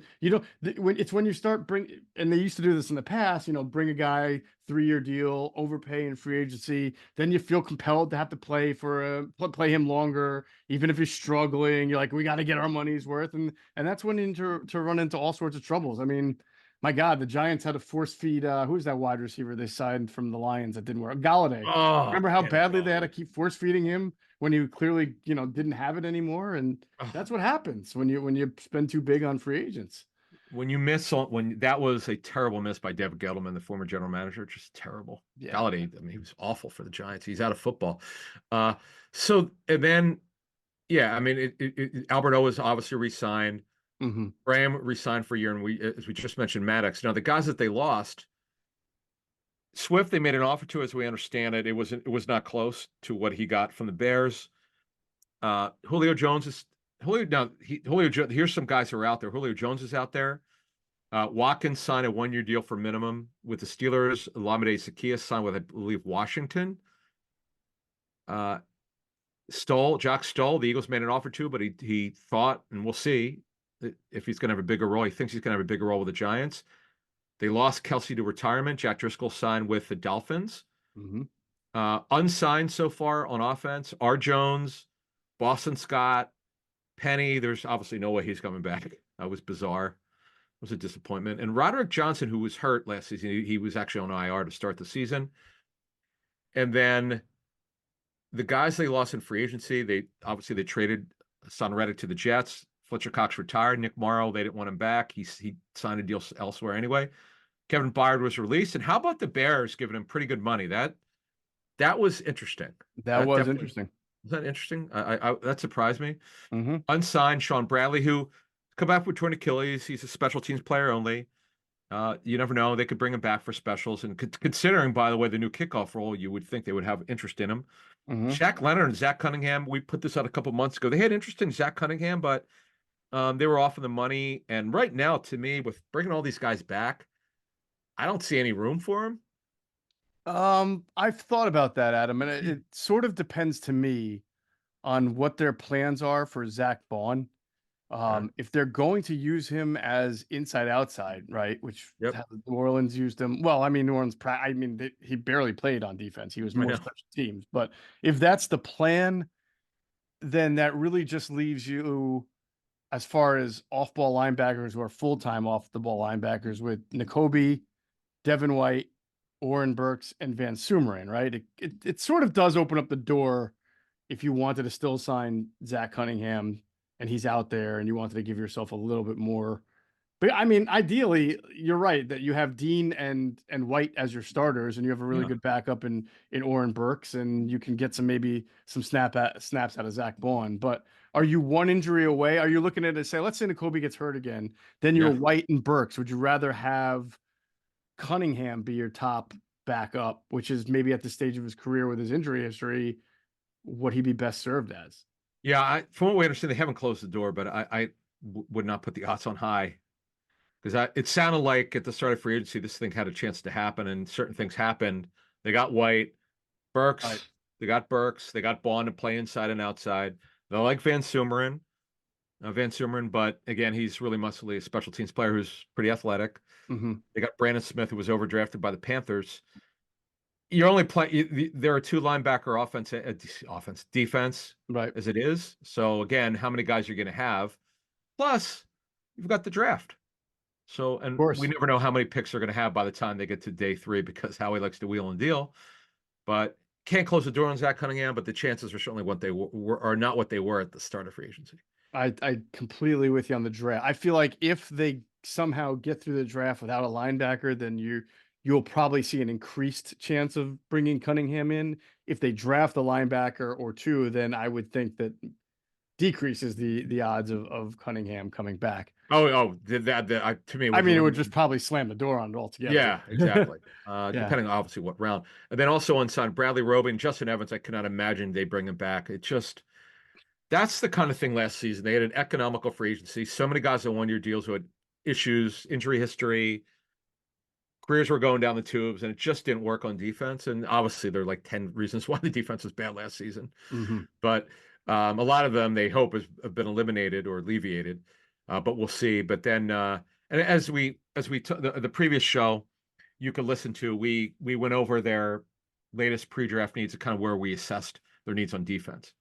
when you start and they used to do this in the past, bring a guy 3-year deal, overpay in free agency. Then you feel compelled to have to play him longer, even if you're struggling. You're like, we got to get our money's worth. And that's when you run into all sorts of troubles. I mean, my God, the Giants had to force feed, who's that wide receiver they signed from the Lions that didn't work? Galladay. Oh, remember how badly they had to keep force feeding him when he clearly, didn't have it anymore? And that's what happens when you spend too big on free agents. When that was a terrible miss by David Gettleman, the former general manager, just terrible. Yeah. Galladay, I mean, he was awful for the Giants. He's out of football. So, and then, yeah, I mean, Albert O was obviously re-signed. Graham re-signed for a year, and as we just mentioned, Maddox. Now, the guys that they lost, Swift, they made an offer to, as we understand it. It was not close to what he got from the Bears. Julio Jones. Here's some guys who are out there. Julio Jones is out there. Watkins signed a 1-year deal for minimum with the Steelers. Olamide Zaccheaus signed with, I believe, Washington. Jock Stoll, the Eagles made an offer to, but he thought, and we'll see if he's going to have a bigger role. He thinks he's going to have a bigger role with the Giants. They lost Kelsey to retirement. Jack Driscoll signed with the Dolphins. Unsigned so far on offense, R. Jones, Boston Scott, Penny. There's obviously no way he's coming back. That was bizarre. It was a disappointment. And Roderick Johnson, who was hurt last season, he was actually on IR to start the season. And then the guys they lost in free agency, they traded Hassan Reddick to the Jets. Fletcher Cox retired. Nick Morrow, they didn't want him back. He signed a deal elsewhere anyway. Kevin Byard was released. And how about the Bears giving him pretty good money? That was interesting. That was interesting. Was that interesting? That surprised me. Unsigned Sean Bradley, who come back with torn Achilles. He's a special teams player only. You never know. They could bring him back for specials. And considering, by the way, the new kickoff role, you would think they would have interest in him. Mhm. Shaq Leonard and Zach Cunningham, we put this out a couple months ago. They had interest in Zach Cunningham, but they were off of the money. And right now, to me, with bringing all these guys back, I don't see any room for him. I've thought about that, Adam, and it sort of depends to me on what their plans are for Zach Vaughn. Okay. If they're going to use him as inside outside, right? Which Yep. how New Orleans used him. Well, I mean, New Orleans. He barely played on defense. He was I more know. special teams. But if that's the plan, then that really just leaves you as far as off-ball linebackers who are full-time off-the-ball linebackers with Nakobe, Devin White, Oren Burks, and Van Sumeren, right? It sort of does open up the door if you wanted to still sign Zach Cunningham and he's out there and you wanted to give yourself a little bit more. But I mean, ideally, you're right that you have Dean and White as your starters, and you have a really Yeah. good backup in Oren Burks, and you can get maybe some snaps out of Zach Vaughn. But are you one injury away? Are you looking at it, say, let's say Nakobe gets hurt again, then you're Yeah. White and Burks. Would you rather have Cunningham be your top backup, which is maybe at the stage of his career with his injury history, would he be best served as? Yeah. From what we understand, they haven't closed the door, but I would not put the odds on high because it sounded like at the start of free agency, this thing had a chance to happen, and certain things happened. They got White, Burks, Right. they got Burks, they got Bond to play inside and outside. They like Van Sumeren, but again, he's really mostly a special teams player who's pretty athletic. Mm-hmm. They got Brandon Smith, who was overdrafted by the Panthers. You're only playing. There are two linebacker defense Right. as it is. So again, how many guys you're going to have? Plus, you've got the draft. So, Of and we course. never know how many picks they're going to have by the time they get to day 3 because Howie likes to wheel and deal. But can't close the door on Zach Cunningham. But the chances are certainly what they are not what they were at the start of free agency. I completely with you on the draft. I feel like if they somehow get through the draft without a linebacker, then you'll probably see an increased chance of bringing Cunningham in. If they draft a linebacker or two, then I would think that decreases the odds of Cunningham coming back. To me, I mean, it would just probably slam the door on it altogether. yeah, exactly. Yeah. Depending obviously what round. And then also on side, Bradley Roby and Justin Evans, I cannot imagine they bring him back. That's the kind of thing last season. They had an economical free agency. So many guys on 1-year deals who had issues, injury history, careers were going down the tubes, and it just didn't work on defense. And obviously, there are like 10 reasons why the defense was bad last season. Mm-hmm. But a lot of them they hope have been eliminated or alleviated. But we'll see. But then, and as we the previous show, you could listen to, we went over their latest pre-draft needs and kind of where we assessed their needs on defense.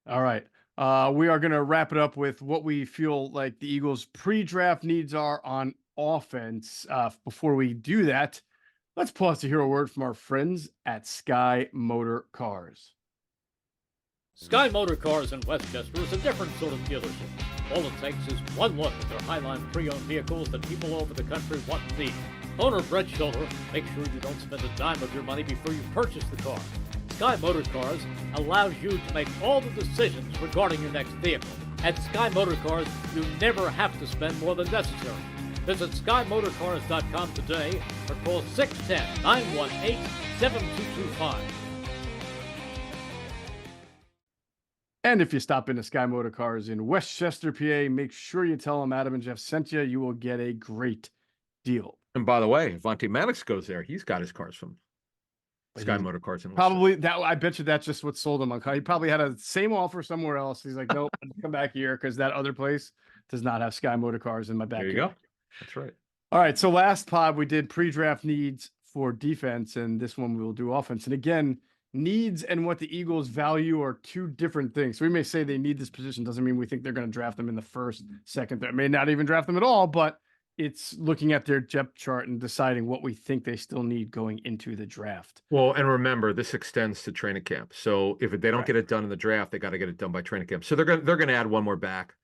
All right. We are going to wrap it up with what we feel like the Eagles' pre-draft needs are on offense. Before we do that, let's pause to hear a word from our friends at Sky Motor Cars. Sky Motor Cars in Westchester is a different sort of dealership. All it takes is one look at their Highline pre-owned vehicles that people all over the country want and need. Owner Brett Schiller, make sure you don't spend a dime of your money before you purchase the car. Sky Motor Cars allows you to make all the decisions regarding your next vehicle. At Sky Motor Cars, you never have to spend more than necessary. Visit SkyMotorCars.com today or call 610-918-7225. And if you stop into Sky Motor Cars in Westchester, PA, make sure you tell them Adam and Geoff sent you. You will get a great deal. And by the way, Avonte Maddox goes there. He's got his cars from Sky Motor Cars in Probably that. I bet you that's just what sold him on. He probably had a same offer somewhere else. He's like, nope, come back here because that other place does not have Sky Motor Cars in my backyard. There you go. That's right. All right. So last pod we did pre-draft needs for defense, and this one we will do offense. And again, needs and what the Eagles value are two different things. So we may say they need this position, doesn't mean we think they're going to draft them in the first, second, third. May not even draft them at all, but it's looking at their depth chart and deciding what we think they still need going into the draft. Well, and remember, this extends to training camp. So if they don't get it done in the draft, they got to get it done by training camp. So they're going to add one more back.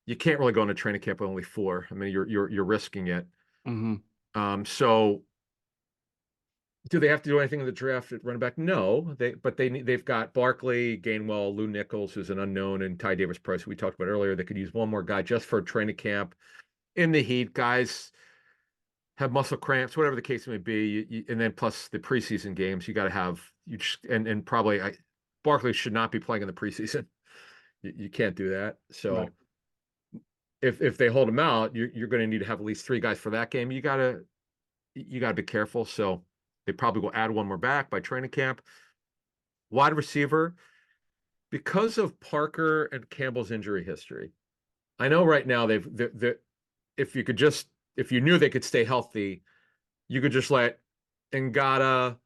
You can't really go into training camp with only 4. I mean, you're risking it. Mm-hmm. So do they have to do anything in the draft at running back? No, they've got Barkley, Gainwell, Lou Nichols, who's an unknown, and Ty Davis Price, who we talked about earlier. They could use one more guy just for training camp. In the heat, guys, have muscle cramps, whatever the case may be. And then plus the preseason games, you got to have and probably Barkley should not be playing in the preseason. You can't do that. So Right. if they hold him out, you're going to need to have at least 3 guys for that game. You gotta be careful. So they probably will add one more back by training camp. Wide receiver, because of Parker and Campbell's injury history. I know right now they've if you knew they could stay healthy, you could just let Ngata,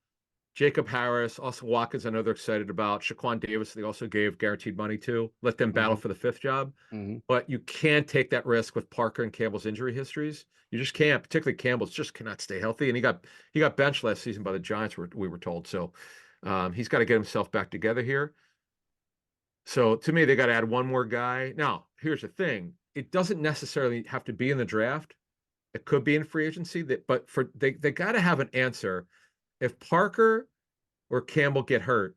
Jacob Harris, Austin Watkins, I know they're excited about. Shaquan Davis, they also gave guaranteed money to. Let them battle for the 5th job. But you can't take that risk with Parker and Campbell's injury histories. You just can't, particularly Campbell's just cannot stay healthy. And he got benched last season by the Giants, we were told. So he's got to get himself back together here. So to me, they got to add one more guy. Now, here's the thing. It doesn't necessarily have to be in the draft. It could be in free agency, but they got to have an answer. If Parker or Campbell get hurt,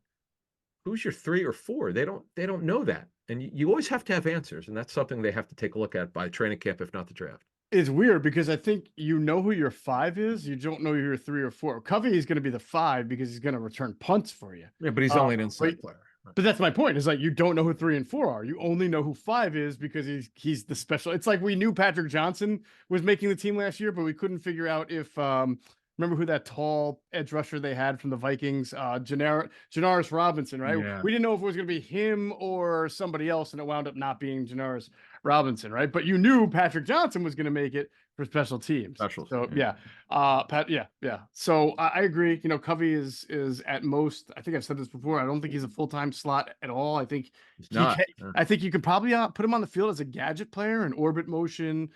who's your 3 or 4? They don't know that. And you always have to have answers. And that's something they have to take a look at by training camp, if not the draft. It's weird because I think you know who your 5 is. You don't know who your 3 or 4. Covey is going to be the 5 because he's going to return punts for you. Yeah, but he's only an inside player. But that's my point. Is like you don't know who 3 and 4 are. You only know who 5 is because he's the special. It's like we knew Patrick Johnson was making the team last year, but we couldn't figure out if remember who that tall edge rusher they had from the Vikings, Janaris Robinson, right? Yeah. We didn't know if it was going to be him or somebody else, and it wound up not being Janaris Robinson, right? But you knew Patrick Johnson was going to make it for special teams. So yeah. Yeah. So I agree. You know, Covey is at most, I think I've said this before, I don't think he's a full-time slot at all. I think I think you could probably put him on the field as a gadget player, an orbit motion,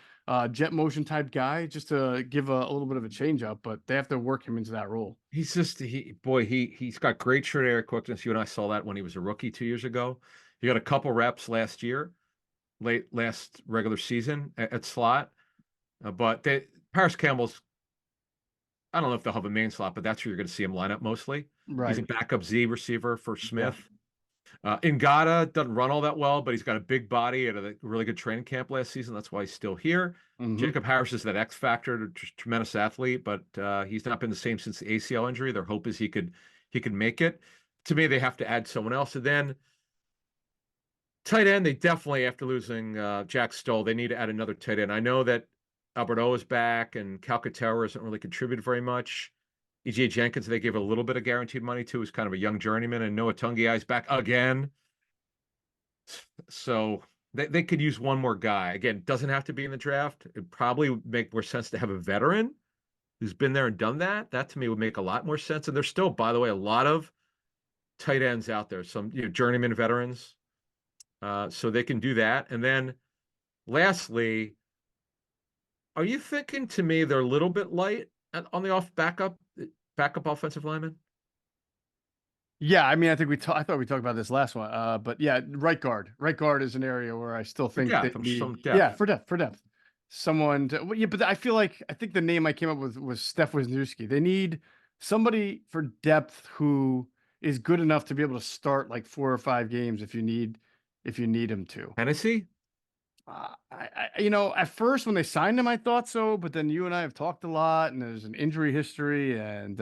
jet motion type guy, just to give a little bit of a change up, but they have to work him into that role. He's just he's got great short area quickness. You and I saw that when he was a rookie 2 years ago. He got a couple reps last regular season at slot. But Paris Campbell's, I don't know if they'll have a main slot, but that's where you're going to see him line up mostly. Right. He's a backup Z receiver for Smith. Ngata doesn't run all that well, but he's got a big body at a really good training camp last season. That's why he's still here. Jacob Harris is that X factor, tremendous athlete, but he's not been the same since the ACL injury. Their hope is he could make it. To me, they have to add someone else. And then tight end, they definitely, after losing Jack Stoll, they need to add another tight end. I know that Alberto is back and Calcaterra hasn't really contributed very much. E.J. Jenkins, they gave a little bit of guaranteed money to, is kind of a young journeyman, and Noah Tungiai is back again. So they could use one more guy. Again, doesn't have to be in the draft. It'd probably make more sense to have a veteran who's been there and done that. That to me would make a lot more sense. And there's still, by the way, a lot of tight ends out there, some journeyman veterans. So they can do that. And then lastly, are you thinking to me they're a little bit light on the backup offensive lineman? Yeah, I mean, I think I thought we talked about this last one. But yeah, right guard is an area where I still think they need, yeah, for depth. Someone but I think the name I came up with was Steph Wisniewski. They need somebody for depth who is good enough to be able to start like 4 or 5 games if you need him to. Hennessy? At first when they signed him, I thought so, but then you and I have talked a lot, and there's an injury history, and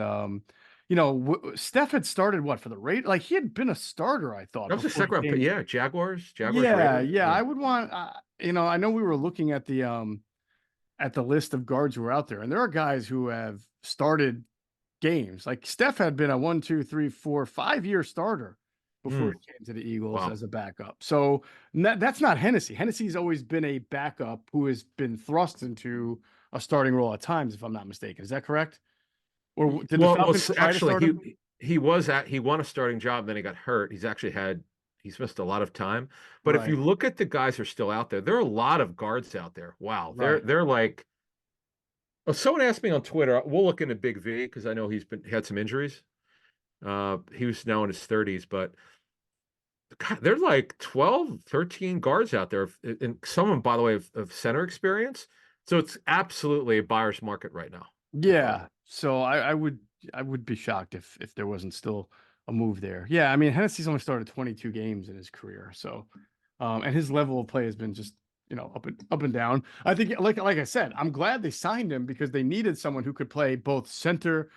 Steph had started for the Raiders? Like he had been a starter, I thought. That was the second round, but yeah, Jaguars. Yeah. I would want. I know we were looking at the list of guards who are out there, and there are guys who have started games. Like Steph had been a 1, 2, 3, 4, 5-year starter before he came to the Eagles as a backup. So that's not Hennessy. Hennessy's always been a backup who has been thrust into a starting role at times, if I'm not mistaken. Is that correct? Or did the Falcons actually he won a starting job, then he got hurt. He's missed a lot of time. But if you look at the guys who are still out there, there are a lot of guards out there. Wow. They're like, someone asked me on Twitter, we'll look into Big V because I know he had some injuries. He was now in his 30s, but God, there's like 12, 13 guards out there, and some, by the way, of center experience. So it's absolutely a buyer's market right now. Yeah. So I would be shocked if there wasn't still a move there. Yeah. I mean, Hennessy's only started 22 games in his career. So, and his level of play has been just up and down. I think, like I said, I'm glad they signed him because they needed someone who could play both center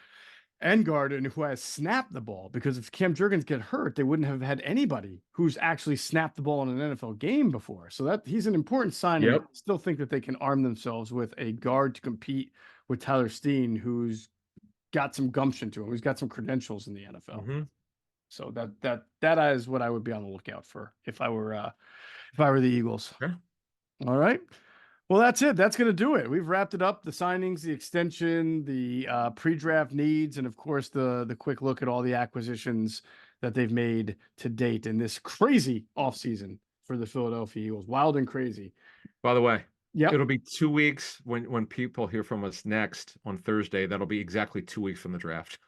and guard and who has snapped the ball. Because if Cam Jurgens get hurt, they wouldn't have had anybody who's actually snapped the ball in an NFL game before. So that he's an important signing. Yep. I still think that they can arm themselves with a guard to compete with Tyler Steen, who's got some gumption to him, who's got some credentials in the NFL. Mhm. So that is what I would be on the lookout for if I were the Eagles. Sure. All right. Well, that's it. That's going to do it. We've wrapped it up. The signings, the extension, the pre-draft needs, and of course the quick look at all the acquisitions that they've made to date in this crazy offseason for the Philadelphia Eagles. Wild and crazy. By the way, Yep. it'll be 2 weeks when people hear from us next on Thursday. That'll be exactly 2 weeks from the draft.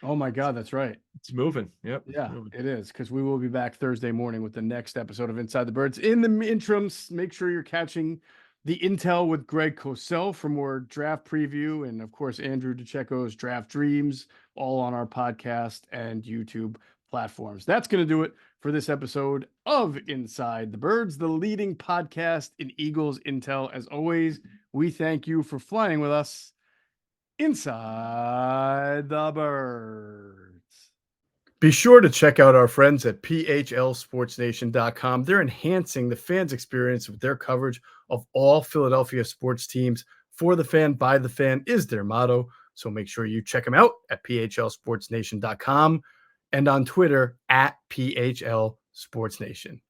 Oh my God, that's right. It's moving. Yep. it's Yeah, moving. it is, because we will be back Thursday morning with the next episode of Inside the Birds. In the interim, make sure you're catching the Intel with Greg Cosell for more draft preview, and of course Andrew DeCecco's Draft Dreams, all on our podcast and YouTube platforms. That's going to do it for this episode of Inside the Birds, the leading podcast in Eagles Intel. As always, we thank you for flying with us inside the Birds. Be sure to check out our friends at PHLSportsNation.com. They're enhancing the fans' experience with their coverage of all Philadelphia sports teams. For the fan, by the fan is their motto. So make sure you check them out at PHLSportsNation.com and on Twitter at PHLSportsNation.